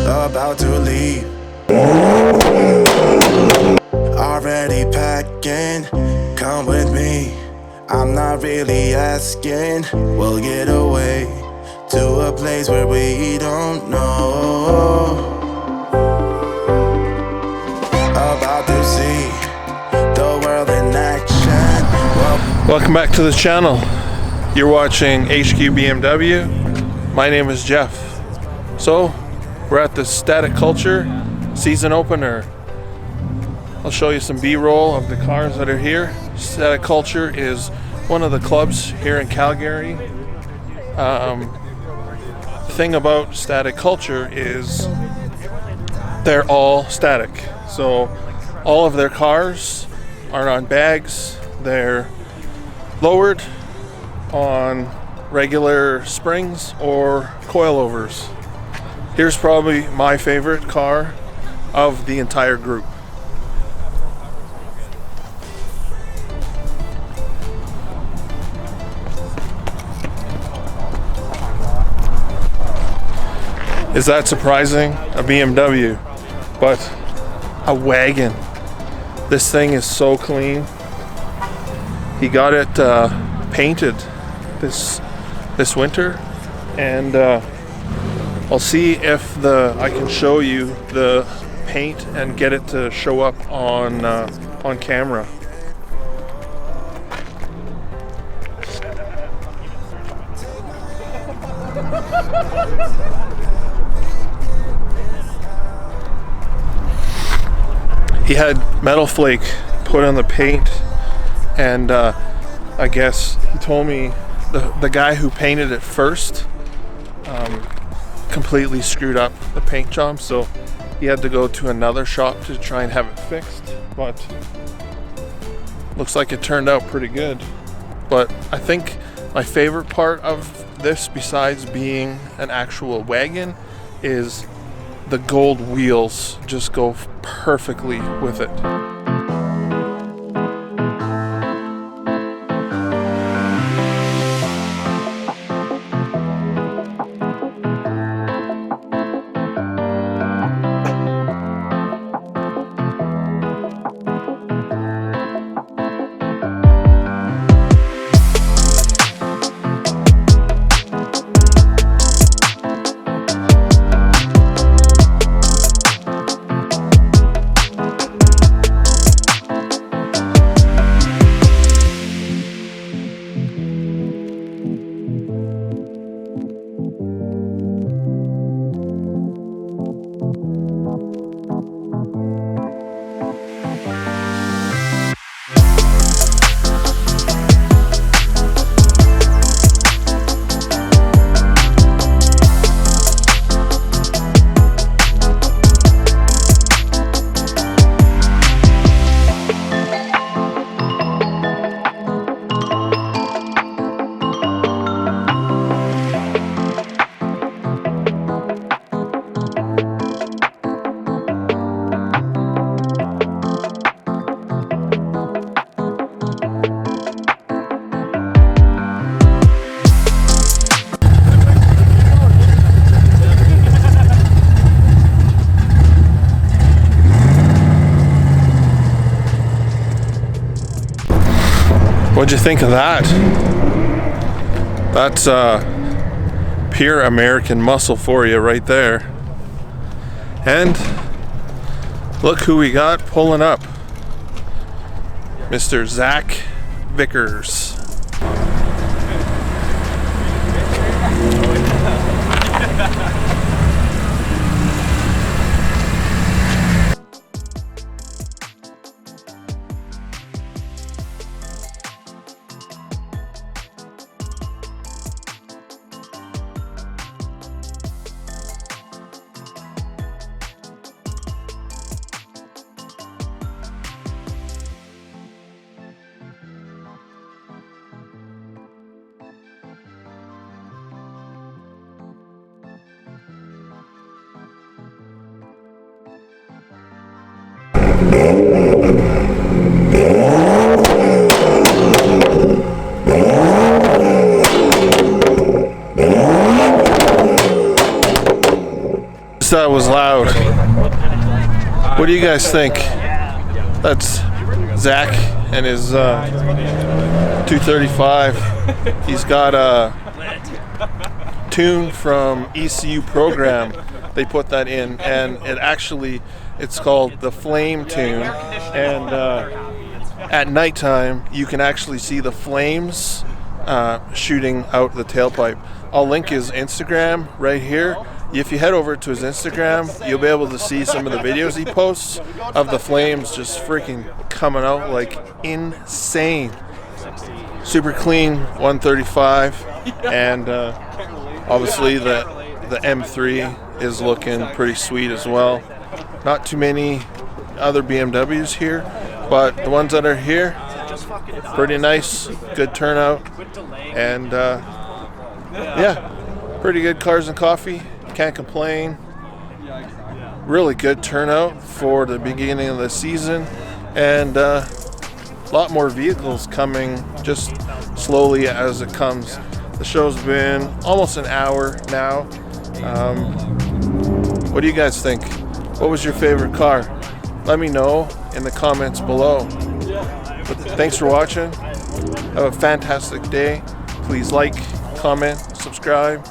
about to leave. Already packing, come with me. I'm not really asking, we'll get away to a place where we don't know. About to see the world in action. Welcome back to the channel. You're watching HQ BMW. My name is Jeff. So we're at the Static Culture season opener. I'll show you some B-roll of the cars that are here. Static Culture is one of the clubs here in Calgary. Thing about Static Culture is they're all static. So all of their cars are on bags. They're lowered on regular springs or coilovers. Here's probably my favorite car of the entire group. Is that surprising? A BMW, but a wagon. This thing is so clean. He got it painted this winter, and I'll see if I can show you the paint and get it to show up on camera. He had metal flake put on the paint, and I guess he told me the guy who painted it first completely screwed up the paint job, so he had to go to another shop to try and have it fixed, but looks like it turned out pretty good. But I think my favorite part of this, besides being an actual wagon, is the gold wheels just go perfectly with it. What'd you think of that? That's pure American muscle for you right there. And look who we got pulling up. Mr. Zach Vickers. Jeez, that was loud. What do you guys think? That's Zach and his 235. He's got a tune from ECU program. They put that in, and it's called the Flame tune. And at nighttime, you can actually see the flames shooting out the tailpipe. I'll link his Instagram right here. If you head over to his Instagram, you'll be able to see some of the videos he posts of the flames just freaking coming out like insane. Super clean 135, and obviously the M3 is looking pretty sweet as well. Not too many other BMWs here, but the ones that are here, pretty nice, good turnout, and yeah, pretty good cars and coffee. Can't complain. Really good turnout for the beginning of the season, and a lot more vehicles coming just slowly as it comes. The show's been almost an hour now. What do you guys think? What was your favorite car? Let me know in the comments below. But thanks for watching. Have a fantastic day. Please like, comment, subscribe.